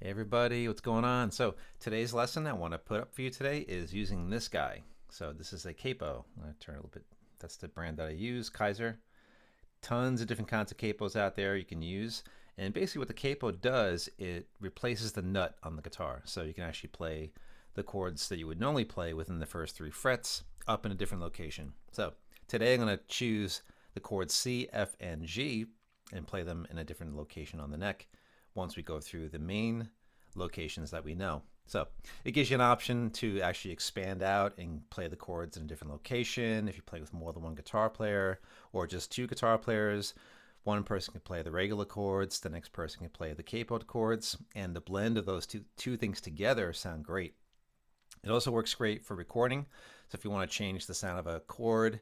Hey everybody, what's going on? So today's lesson I want to put up for you today is using this guy. So this is a Capo. I'm going to turn a little bit. That's the brand that I use, Kaiser. Tons of different kinds of capos out there you can use. And basically what the capo does, it replaces the nut on the guitar. So you can actually play the chords that you would normally play within the first 3 frets up in a different location. So today I'm going to choose the chords C, F, and G and play them in a different location on the neck once we go through the main locations that we know. So it gives you an option to actually expand out and play the chords in a different location if you play with more than one guitar player or just 2 guitar players. One person can play the regular chords, the next person can play the capo chords, and the blend of those two things together sound great. It also works great for recording. So if you want to change the sound of a chord,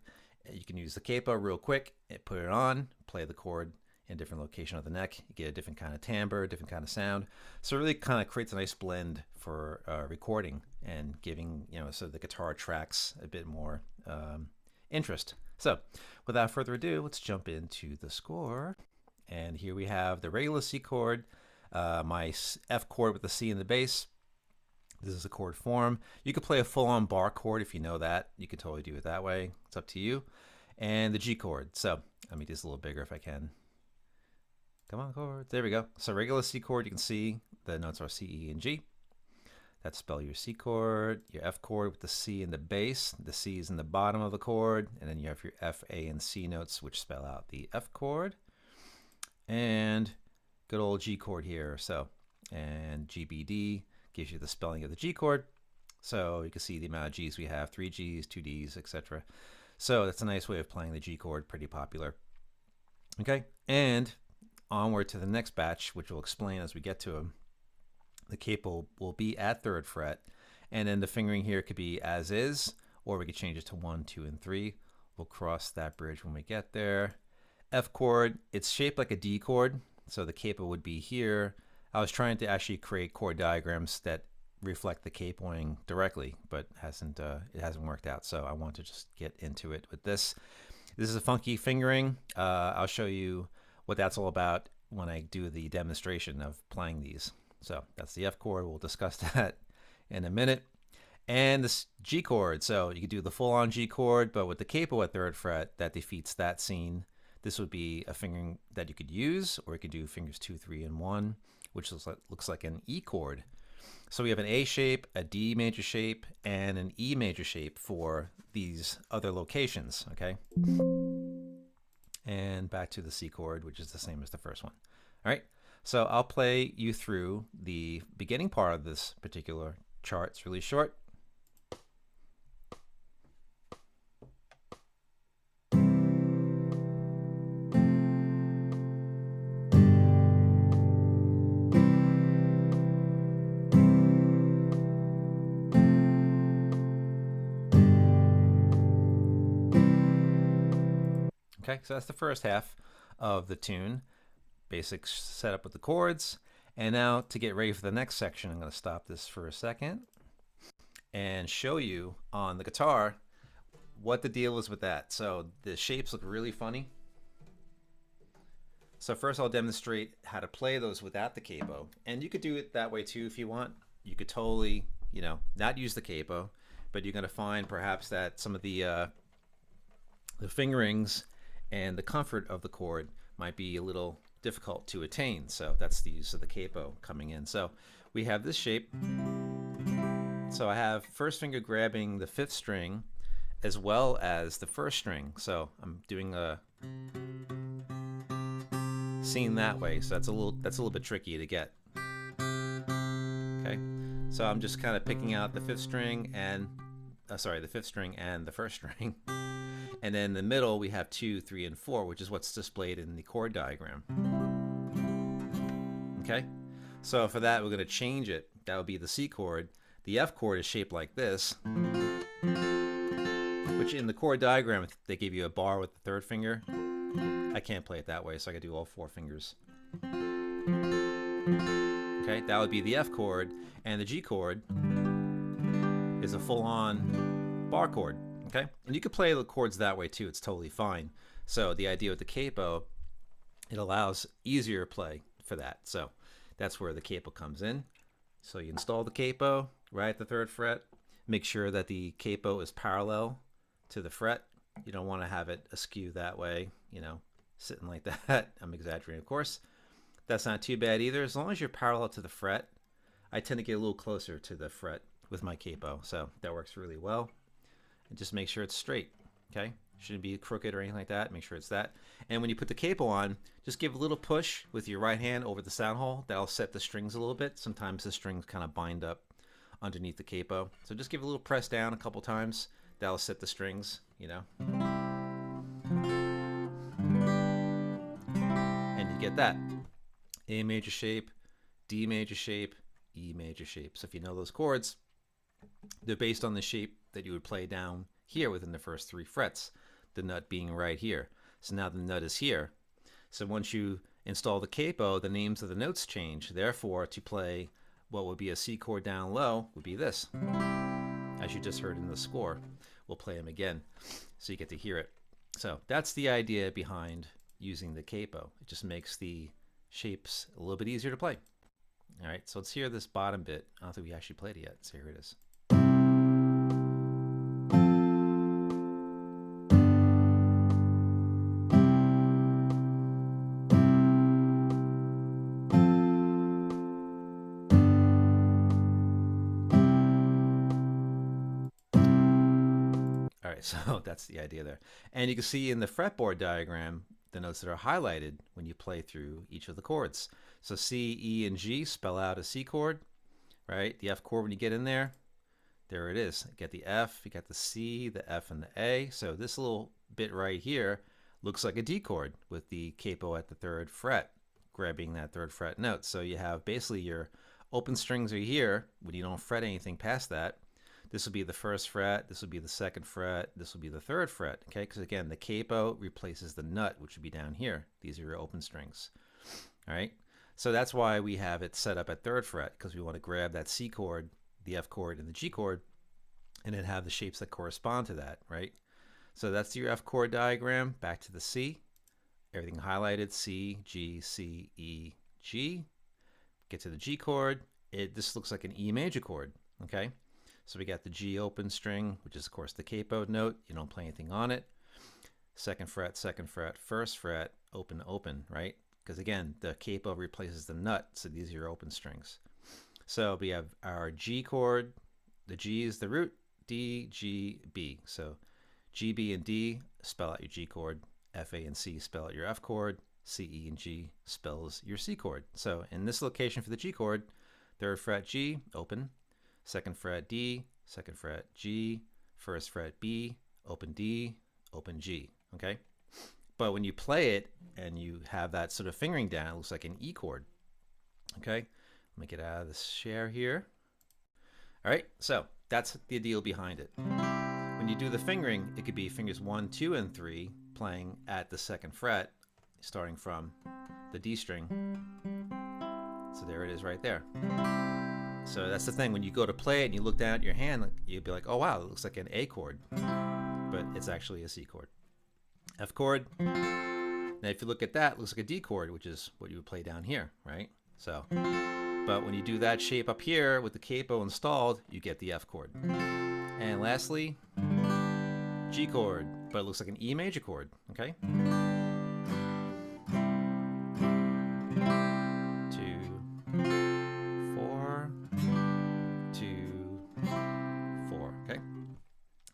you can use the capo real quick, put it on, play the chord in a different location of the neck. You get a different kind of timbre, different kind of sound. So it really kind of creates a nice blend for recording and giving, so the guitar tracks a bit more interest. So without further ado, let's jump into the score. And here we have the regular C chord, my F chord with the C in the bass. This is a chord form. You could play a full-on bar chord if you know that. You can totally do it that way. It's up to you. And the G chord. So let me do this a little bigger if I can. Come on, chords. There we go. So regular C chord, you can see the notes are C, E, and G. That spell your C chord, your F chord with the C in the bass. The C is in the bottom of the chord. And then you have your F, A, and C notes, which spell out the F chord. And good old G chord here. So, and G, B, D gives you the spelling of the G chord. So you can see the amount of G's we have, 3 G's, 2 D's, etc. So that's a nice way of playing the G chord, pretty popular. Okay, and onward to the next batch, which we'll explain as we get to them. The capo will be at 3rd fret, and then the fingering here could be as is, or we could change it to 1, 2, and 3. We'll cross that bridge when we get there. F chord, it's shaped like a D chord, so the capo would be here. I was trying to actually create chord diagrams that reflect the capoing directly, but it hasn't worked out, so I want to just get into it with this. This is a funky fingering. I'll show you what that's all about when I do the demonstration of playing these. So that's the F chord. We'll discuss that in a minute. And this G chord. So you could do the full-on G chord, but with the capo at 3rd fret, that defeats that scene. This would be a fingering that you could use, or you could do fingers 2, 3, and 1, which looks like an E chord. So we have an A shape, a D major shape, and an E major shape for these other locations, okay? And back to the C chord, which is the same as the first one. All right, so I'll play you through the beginning part of this particular chart. It's really short. Okay, so that's the first half of the tune. Basic setup with the chords. And now to get ready for the next section, I'm going to stop this for a second and show you on the guitar what the deal is with that. So the shapes look really funny. So first I'll demonstrate how to play those without the capo. And you could do it that way too if you want. You could totally, not use the capo, but you're going to find perhaps that some of the fingerings and the comfort of the chord might be a little difficult to attain. So that's the use of the capo coming in. So we have this shape. So I have first finger grabbing the 5th string as well as the 1st string. So I'm doing a scene that way. So that's a little bit tricky to get. Okay. So I'm just kind of picking out the 5th string and the 5th string and the 1st string. And then in the middle, we have 2, 3, and 4, which is what's displayed in the chord diagram. Okay? So for that, we're going to change it. That would be the C chord. The F chord is shaped like this, which in the chord diagram, they give you a bar with the 3rd finger. I can't play it that way, so I got to do all 4 fingers. Okay? That would be the F chord. And the G chord is a full-on bar chord. Okay, and you can play the chords that way too. It's totally fine. So the idea with the capo, it allows easier play for that. So That's where the capo comes in. So you install the capo right at the 3rd fret. Make sure that the capo is parallel to the fret. You don't want to have it askew that way, you know, sitting like that. I'm exaggerating, of course. That's not too bad either. As long as you're parallel to the fret, I tend to get a little closer to the fret with my capo. So that works really well. And just make sure it's straight, okay? Shouldn't be crooked or anything like that. Make sure it's that. And when you put the capo on, just give a little push with your right hand over the sound hole. That'll set the strings a little bit. Sometimes the strings kind of bind up underneath the capo. So just give a little press down a couple times. That'll set the strings, you know. And you get that. A major shape, D major shape, E major shape. So if you know those chords, they're based on the shape that you would play down here within the first 3 frets, the nut being right here. So now the nut is here. So once you install the capo, the names of the notes change. Therefore, to play what would be a C chord down low would be this, as you just heard in the score. We'll play them again so you get to hear it. So that's the idea behind using the capo. It just makes the shapes a little bit easier to play. All right, so let's hear this bottom bit. I don't think we actually played it yet, so here it is. All right, so that's the idea there. And you can see in the fretboard diagram the notes that are highlighted when you play through each of the chords. So C, E, and G spell out a C chord, right? The F chord, when you get in there, there it is. You get the F, you got the C, the F, and the A. So this little bit right here looks like a D chord with the capo at the 3rd fret, grabbing that 3rd fret note. So you have basically your open strings are here when you don't fret anything past that. This will be the 1st fret, this will be the 2nd fret, this will be the 3rd fret, okay? Because again, the capo replaces the nut, which would be down here. These are your open strings, all right? So that's why we have it set up at 3rd fret, because we want to grab that C chord, the F chord, and the G chord, and then have the shapes that correspond to that, right? So that's your F chord diagram. Back to the C, everything highlighted, C, G, C, E, G. Get to the G chord. This looks like an E major chord, okay? So we got the G open string, which is of course the capo note. You don't play anything on it. 2nd fret, 2nd fret, 1st fret, open, open, right? Because again, the capo replaces the nut, so these are your open strings. So we have our G chord. The G is the root, D, G, B. So G, B, and D spell out your G chord. F, A, and C spell out your F chord. C, E, and G spells your C chord. So in this location for the G chord, 3rd fret G, open. 2nd fret D, 2nd fret G, 1st fret B, open D, open G, okay? But when you play it and you have that sort of fingering down, it looks like an E chord, okay? Let me get out of this share here. All right, so that's the deal behind it. When you do the fingering, it could be fingers 1, 2, and 3 playing at the 2nd fret, starting from the D string. So there it is right there. So that's the thing, when you go to play it and you look down at your hand, you'd be like, oh wow, it looks like an A chord, but it's actually a C chord. F chord, now if you look at that, it looks like a D chord, which is what you would play down here, right? So, but when you do that shape up here with the capo installed, you get the F chord. And lastly, G chord, but it looks like an E major chord, okay? 2, 4, 2, 4, okay?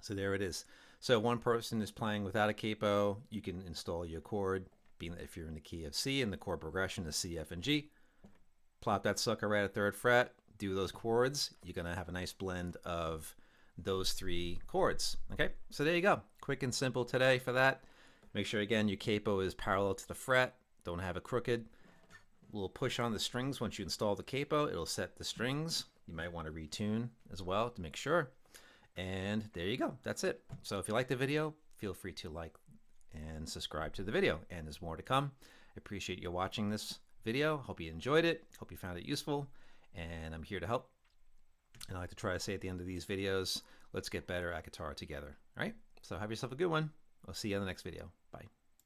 So there it is. So one person is playing without a capo, you can install your chord, being that if you're in the key of C and the chord progression is C, F, and G, plop that sucker right at 3rd fret, do those chords, you're gonna have a nice blend of those 3 chords, okay? So there you go, quick and simple today for that. Make sure again your capo is parallel to the fret, don't have it crooked. A little push on the strings once you install the capo, it'll set the strings. You might want to retune as well to make sure. And there you go, that's it. So if you like the video, feel free to like and subscribe to the video, and there's more to come. I appreciate you watching this video. Hope you enjoyed it, hope you found it useful, and I'm here to help. And I like to try to say at the end of these videos, let's get better at guitar together. All right, so have yourself a good one. I'll see you in the next video.